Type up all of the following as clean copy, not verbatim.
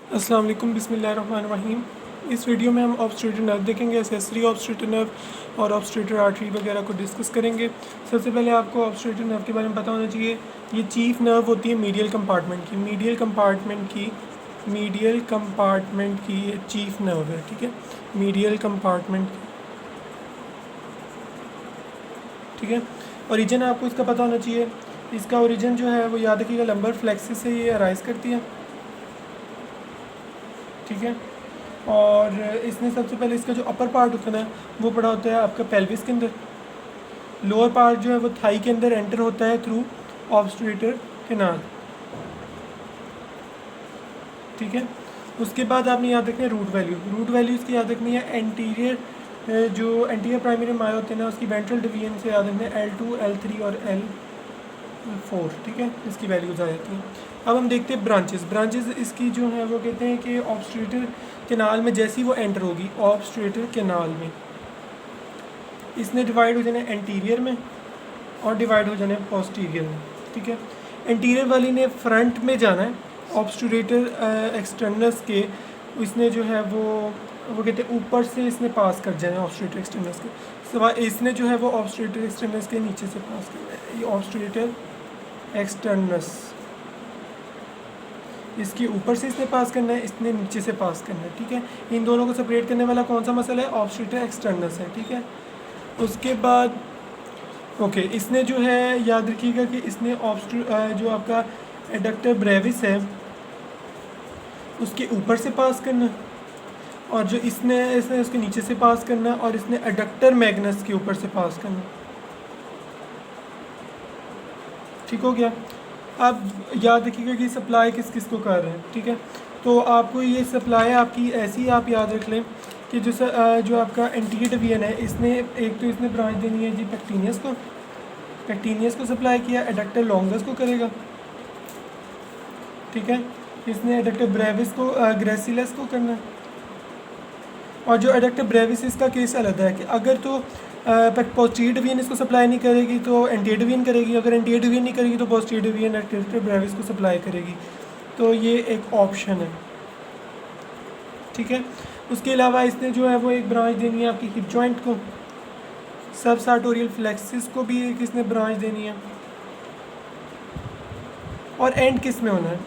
अस्सलाम वालेकुम, बिस्मिल्लाहिर्रहमानिर्रहीम। इस वीडियो में हम ऑब्स्ट्रेटर नर्व देखेंगे, एसेसरी ऑब्स्ट्रेटर नर्व और ऑब्स्ट्रेटर आर्टरी वगैरह को डिस्कस करेंगे। सबसे पहले आपको ऑब्स्ट्रेटर नर्व के बारे में पता होना चाहिए। ये चीफ नर्व होती है मीडियल कंपार्टमेंट की, मीडियल कंपार्टमेंट की ये चीफ नर्व है, ठीक है, मीडियल कंपार्टमेंट की, ठीक है। ओरिजिन आपको इसका पता होना चाहिए। इसका ओरिजिन जो है वो याद रखिएगा लंबर फ्लेक्सिस से ये अराइज करती है, ठीक है। और इसने सबसे पहले इसका जो अपर पार्ट होता है ना वो पड़ा होता है आपका पेल्विस के अंदर। लोअर पार्ट जो है वो थाई के अंदर एंटर होता है थ्रू ऑब्स्ट्रेटर कैनाल, ठीक है। उसके बाद आपने याद रखना है रूट वैल्यू इसकी याद रखनी है। एंटीरियर जो एंटीरियर प्राइमरी माया होते हैं ना उसकी वेंट्रल डिवीजन से याद रखना है L2, L3 और L4, ठीक है, इसकी वैल्यूज आ जाती हैं। अब हम देखते हैं ब्रांचेस इसकी जो है वो कहते हैं कि ऑब्स्ट्रेटर कैनाल में जैसी वो एंटर होगी, ऑब्स्ट्रेटर कैनाल में इसने डिवाइड हो जाना है एंटीरियर में और डिवाइड हो जाना है पोस्टीरियर में, ठीक है। एंटीरियर वाली ने फ्रंट में जाना है ऑब्स्ट्रेटर एक्सटर्नस के, इसने जो है वो कहते हैं ऊपर से इसने पास कर जाना है ऑब्स्ट्रेटर एक्सटर्नस के, सिवा इसने जो है वो ऑब्स्ट्रेटर एक्सटर्नस के नीचे से पास करना है। ये ऑब्स्ट्रेटर एक्सटर्नस इसके ऊपर से इसने पास करना है, इसने नीचे से पास करना है, ठीक है। इन दोनों को सेपरेट करने वाला कौन सा मसल है? ऑब्स्ट्रेटर एक्सटर्नस है, ठीक है। उसके बाद ओके इसने जो है याद रखिएगा कि इसने जो आपका एडक्टर ब्रेविस है उसके ऊपर से पास करना, और जो इसने उसके नीचे से पास करना, और इसने एडक्टर मैग्नस के ऊपर से पास करना, ठीक हो गया। अब याद रखिएगा कि सप्लाई किस किस को कर रहे हैं, ठीक है। तो आपको ये सप्लाई आपकी ऐसी आप याद रख लें कि जो आपका एंटीरियर डिवीजन है इसने एक तो इसने ब्रांच देनी है जी पैक्टीनियस को सप्लाई किया, एडक्टर लॉन्गस को करेगा, ठीक है। इसने एडक्टर ब्रेविस को ग्रेसिलस को करना है। और जो एडक्टर ब्रेविस इसका केस अलग है कि अगर तो पोस्टीरियर डिवीजन इसको सप्लाई नहीं करेगी तो एंटीरियर डिवीजन करेगी, अगर एंटीरियर डिवीजन नहीं करेगी तो पोस्टीरियर डिवीजन एडक्टर ब्रेविस को सप्लाई करेगी। तो ये एक ऑप्शन है, ठीक है। उसके अलावा इसने जो है वो एक ब्रांच देनी है आपकी हिप जॉइंट को, सब सार्टोरियल फ्लेक्सिस को भी एक इसने ब्रांच देनी है। और एंड किस में होना है?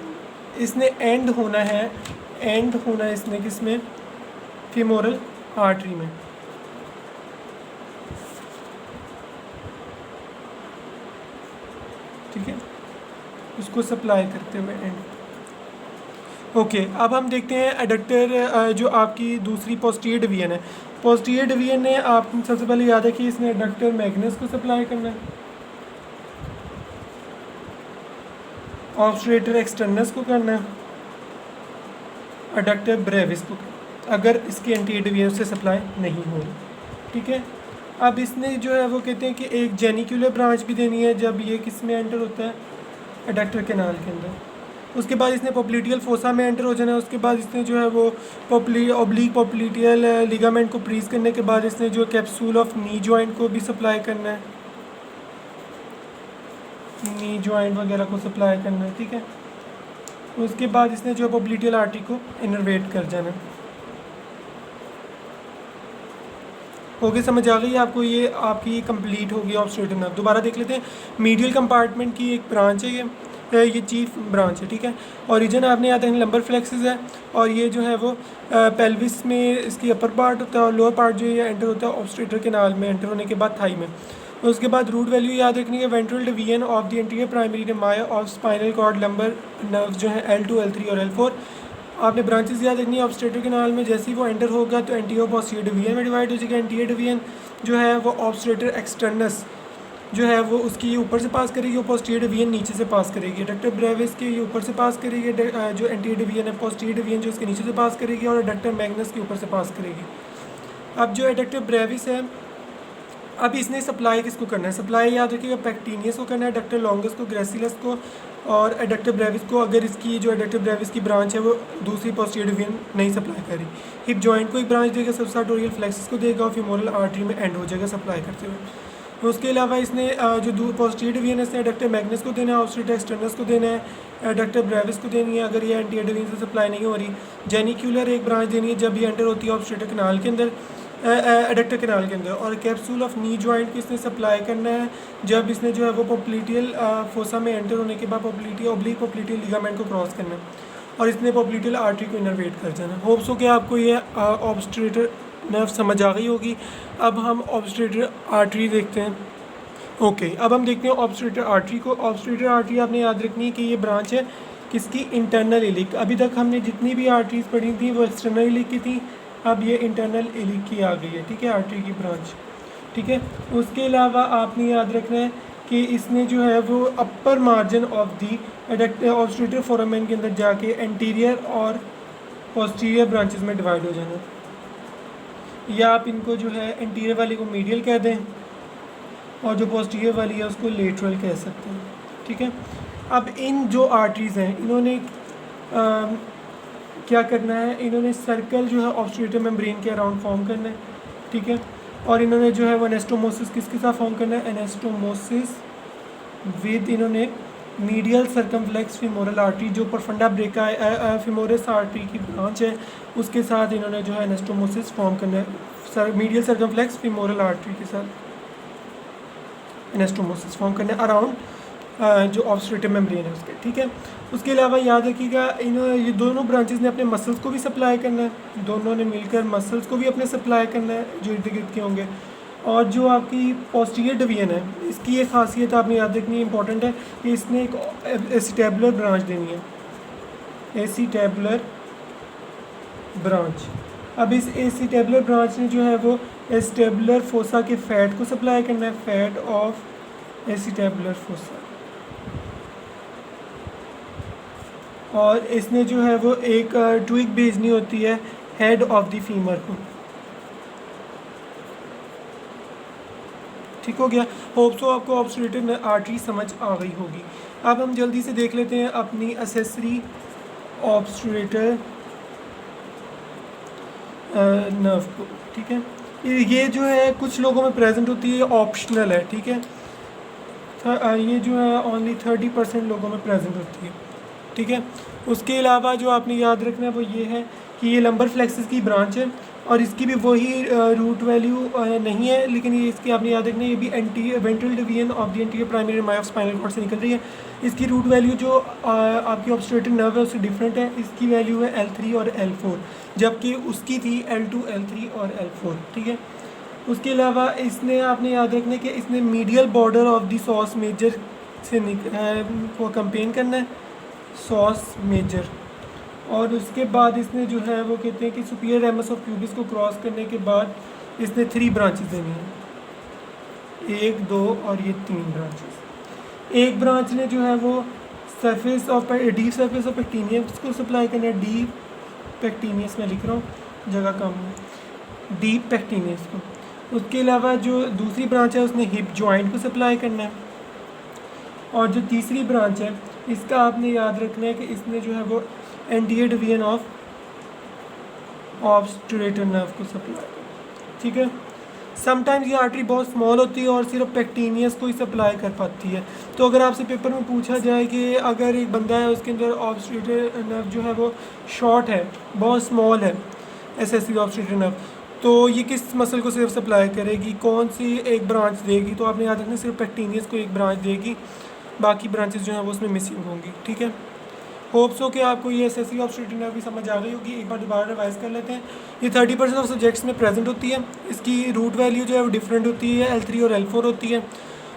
इसने एंड होना है इसने किस में? फीमोरल आर्टरी में, ठीक है, उसको सप्लाई करते हुए एंड। ओके अब हम देखते हैं एडक्टर जो आपकी दूसरी पोस्टीरियर डिवीजन है। पोस्टीरियर डिवीजन ने आप सबसे पहले याद है कि इसने एडक्टर मैग्नस को सप्लाई करना है, ऑब्स्ट्रेटर एक्सटर्नस को करना है, एडक्टर ब्रेविस को, अगर इसकी एंटीरियर डिवीजन से सप्लाई नहीं हो रही, ठीक है। अब इसने जो है वो कहते हैं कि एक जेनिक्यूलर ब्रांच भी देनी है जब ये किस में एंटर होता है? एडक्टर कैनाल के अंदर। उसके बाद इसने पोप्लिटियल फोसा में एंटर हो जाना है। उसके बाद इसने जो है वो ऑब्लिक पोप्लिटियल लिगामेंट को प्रीज करने के बाद इसने जो कैप्सूल ऑफ नी जॉइंट को भी सप्लाई करना है, नी जॉइंट वगैरह को सप्लाई करना है, ठीक है। उसके बाद इसने जो पोप्लिटियल आर्टरी को इनर्वेट कर जाना है। हो गया, समझ आ गई आपको? ये आपकी कंप्लीट होगी ऑब्स्ट्रेटर नर्व। दोबारा देख लेते हैं। मीडियल कंपार्टमेंट की एक ब्रांच है ये चीफ ब्रांच है, ठीक है। ओरिजिन आपने याद रखना लंबर फ्लेक्सिस है, और ये जो है वो पेल्विस में इसकी अपर पार्ट होता है, और लोअर पार्ट जो ये एंटर होता है ऑब्स्ट्रेटर कैनाल में एंटर होने के बाद थाई में। उसके बाद रूट वैल्यू याद रखनी है ventral division of the anterior primary माया of spinal cord lumbar nerve जो है L2, L3 और L4। आपने ब्रांचेस याद रखनी है। ऑब्स्ट्रेटर कैनाल में जैसे ही वो एंटर होगा तो एंटीरियर पोस्टीरियर डिवीजन में डिवाइड हो जाएगा। एंटीरियर डिवीजन जो है वो ऑब्स्ट्रेटर एक्सटर्नस जो है वो उसकी ऊपर से पास करेगी, और पोस्टीरियर डिवीजन नीचे से पास करेगी। एडक्टर ब्रेविस के ऊपर से पास करेगी, जो एंटीरियर डिवीजन है पोस्टीरियर डिवीजन जो उसके नीचे से पास करेगी, और एडक्टर मैग्नस के ऊपर से पास करेगी। अब जो एडक्टर ब्रेविस है, अब इसने सप्लाई किसको करना है? सप्लाई याद रखिएगा पैक्टीनियस को करना है, एडक्टर लॉन्गस को, ग्रेसिलस को और एडक्टर ब्रेविस को, अगर इसकी जो एडक्टर ब्रेविस की ब्रांच है वो दूसरी पोस्टीरियर डिवीजन नहीं सप्लाई करी। हिप जॉइंट को एक ब्रांच देगा, सबसार्टोरियल फ्लेक्सिस को देगा, और फीमोरल आर्टरी में एंड हो जाएगा सप्लाई करते हुए। उसके अलावा इसने जो पोस्टीरियर डिवीजन है इसने एडक्टर मैग्नस को देना है, ऑब्स्ट्रेटर एक्सटर्नस को देना है, एडक्टर ब्रेविस को देनी है अगर ये एंटीरियर डिवीजन से सप्लाई नहीं हो रही। जेनिक्यूलर एक ब्रांच देनी है जब ये एंटर होती है ऑब्स्ट्रेटर कैनाल के अंदर, एडक्टर कैनाल के अंदर। और कैप्सूल ऑफ नी जॉइंट को इसने सप्लाई करना है जब इसने जो है वो पोप्लिटियल फोसा में एंटर होने के बाद ओब्लिक पोप्लिटियल लिगामेंट को क्रॉस करना है और इसने पोप्लिटियल आर्टरी को इनर्वेट कर जाना है। होप्स हो कि आपको ये ऑब्स्ट्रेटर नर्व समझ आ गई होगी। अब हम ऑब्स्ट्रेटर आर्टरी देखते हैं। ओके, अब हम देखते हैं ऑब्स्ट्रेटर आर्टरी को। ऑब्स्ट्रेटर आर्टरी आपने याद रखनी है कि ये ब्रांच है किसकी, इंटरनल इलिक। अभी तक हमने जितनी भी आर्टरीज पढ़ी थी वो एक्सटर्नल इलिक की थी, अब ये इंटरनल इलिक की आ गई है, ठीक है, आर्टरी की ब्रांच, ठीक है। उसके अलावा आपने याद रखना है कि इसने जो है वो अपर मार्जिन ऑफ दी ऑब्स्ट्रेटर फोरामेन के अंदर जाके एंटीरियर और पोस्टीरियर ब्रांचेस में डिवाइड हो जाना, या आप इनको जो है एंटीरियर वाली को मीडियल कह दें और जो पोस्टीरियर वाली है उसको लेटरल कह सकते हैं, ठीक है। अब इन जो आर्टरीज़ हैं इन्होंने क्या करना है, इन्होंने सर्कल जो है ऑब्स्ट्रेटर मेम्ब्रेन के अराउंड फॉर्म करना है, ठीक है। और इन्होंने जो है वो एनास्टोमोसिस किसके साथ फॉर्म करना है, एनास्टोमोसिस विद इन्होंने मीडियल सर्कमफ्लेक्स फीमोरल आर्टरी जो परफंडा ब्रेका फीमोरस आर्टरी की ब्रांच है उसके साथ इन्होंने जो है एनास्टोमोसिस फॉर्म करना है, मीडियल सर्कमफ्लेक्स फीमोरल आर्टरी के साथ एनास्टोमोसिस फॉर्म करना है अराउंड जो ऑब्स्ट्रेटर मेम्ब्रेन है उसके, ठीक है। उसके अलावा याद रखिएगा ये दोनों ब्रांचेस ने अपने मसल्स को भी सप्लाई करना है, दोनों ने मिलकर मसल्स को भी अपने सप्लाई करना है जो इर्द गिर्द के होंगे। और जो आपकी पोस्टीरियर डिवीजन है इसकी एक खासियत आपने याद रखनी इंपॉर्टेंट है कि इसने एक एसिटेबुलर ब्रांच देनी है, एसिटेबुलर ब्रांच। अब इस एसिटेबुलर ब्रांच ने जो है वो एसिटेबुलर फोसा के फैट को सप्लाई करना है, फैट ऑफ एसिटेबुलर फोसा। और इसने जो है वो एक ट्विक भेजनी होती है हेड ऑफ द फीमर को, ठीक हो गया। होप सो आपको ऑब्स्ट्रेटर आर्टरी समझ आ गई होगी। अब हम जल्दी से देख लेते हैं अपनी एसेसरी ऑब्स्ट्रेटर नर्व को, ठीक है। ये जो है कुछ लोगों में प्रेजेंट होती है, ऑप्शनल है, ठीक है। ये जो है ओनली 30% लोगों में प्रेजेंट होती है, ठीक है। उसके अलावा जो आपने याद रखना है वो ये है कि ये लंबर फ्लेक्सिस की ब्रांच है और इसकी भी वही रूट वैल्यू नहीं है, लेकिन ये इसकी आपने याद रखना है ये भी ventral division of the anterior primary माई ऑफ स्पाइनल कॉर्ड से निकल रही है। इसकी रूट वैल्यू जो आपकी ऑब्स्ट्रेटर नर्व है उससे डिफरेंट है, इसकी वैल्यू है L3 और L4 जबकि उसकी थी L2 L3 और L4, ठीक है। उसके अलावा इसने आपने याद रखना है कि इसने medial border of the psoas major से को कंपेन करना है, सॉस मेजर। और उसके बाद इसने जो है वो कहते हैं कि सुपीरियर रेमस ऑफ प्यूबिस को क्रॉस करने के बाद इसने 3 ब्रांचेस देनी है, 1 2 और ये 3 ब्रांचेस। एक ब्रांच ने जो है वो surface of deep surface of pectineus को सप्लाई करना है, डीप पेक्टिनियस मैं लिख रहा हूँ जगह कम है, डीप पेक्टिनियस को। उसके अलावा जो दूसरी ब्रांच है उसने हिप जॉइंट को सप्लाई करना है। और जो तीसरी ब्रांच है इसका आपने याद रखना है कि इसने जो है वो एंटीरियर डिवीजन ऑफ ऑब्स्ट्रेटर नर्व को सप्लाई करना, ठीक है। समटाइम्स ये आर्टरी बहुत स्मॉल होती है और सिर्फ पेक्टिनियस को ही सप्लाई कर पाती है। तो अगर आपसे पेपर में पूछा जाए कि अगर एक बंदा है उसके अंदर ऑब्स्ट्रेटर नर्व जो है वो शॉर्ट है, बहुत स्मॉल है, एसेसरी ऑब्स्ट्रेटर नर्व, तो ये किस मसल को सिर्फ सप्लाई करेगी, कौन सी एक ब्रांच देगी, तो आपने याद रखना सिर्फ पेक्टिनियस को एक ब्रांच देगी, बाकी ब्रांचेस जो हैं वो उसमें मिसिंग होंगी, ठीक है। होप्स हो कि आपको ये एसेसरी ऑब्स्ट्रेटर नर्व भी समझ आ गई होगी। एक बार दोबारा रिवाइज कर लेते हैं। ये 30% ऑफ सब्जेक्ट्स में प्रेजेंट होती है, इसकी रूट वैल्यू जो है वो डिफरेंट होती है, L3 और L4 होती है।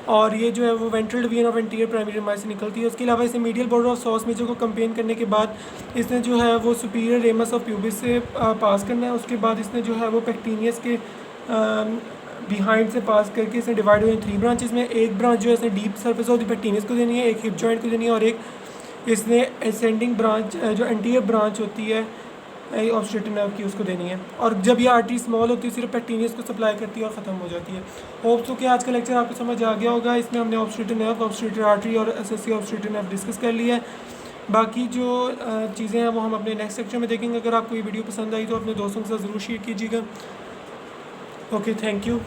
और ये जो है वो ventral division of anterior primary माई से निकलती है। उसके अलावा इसे medial border of psoas major को कंपेन करने के बाद इसने जो है वो सुपीरियर रेमस ऑफ प्यूबिस से पास करना है। उसके बाद इसने जो है वो पेक्टिनियस के बिहाइंड से पास करके इसे डिवाइड हो 3 ब्रांचेस में। एक ब्रांच जो है इसने डीप सर्फेस ऑफ द पेक्टिनियस को देनी है, एक हिप जॉइंट को देनी है और एक इसने असेंडिंग ब्रांच जो एंटीरियर ब्रांच होती है ऑब्स्ट्रेटर नर्व की उसको देनी है। और जब ये आर्टरी स्मॉल होती है सिर्फ पेक्टिनियस को सप्लाई करती है और ख़त्म हो जाती है। होप्स हो कि आज का लेक्चर आपको समझ आ गया होगा। इसमें हमने ऑब्स्ट्रेटर नर्व, ऑब्स्ट्रेटर आर्टरी और एसेसरी ऑब्स्ट्रेटर नर्व डिस्कस कर लिया है। बाकी जो चीज़ें हैं वो हम अपने नेक्स्ट लेक्चर में देखेंगे। अगर आपको ये वीडियो पसंद आई तो अपने दोस्तों के साथ ज़रूर शेयर कीजिएगा। Okay, thank you.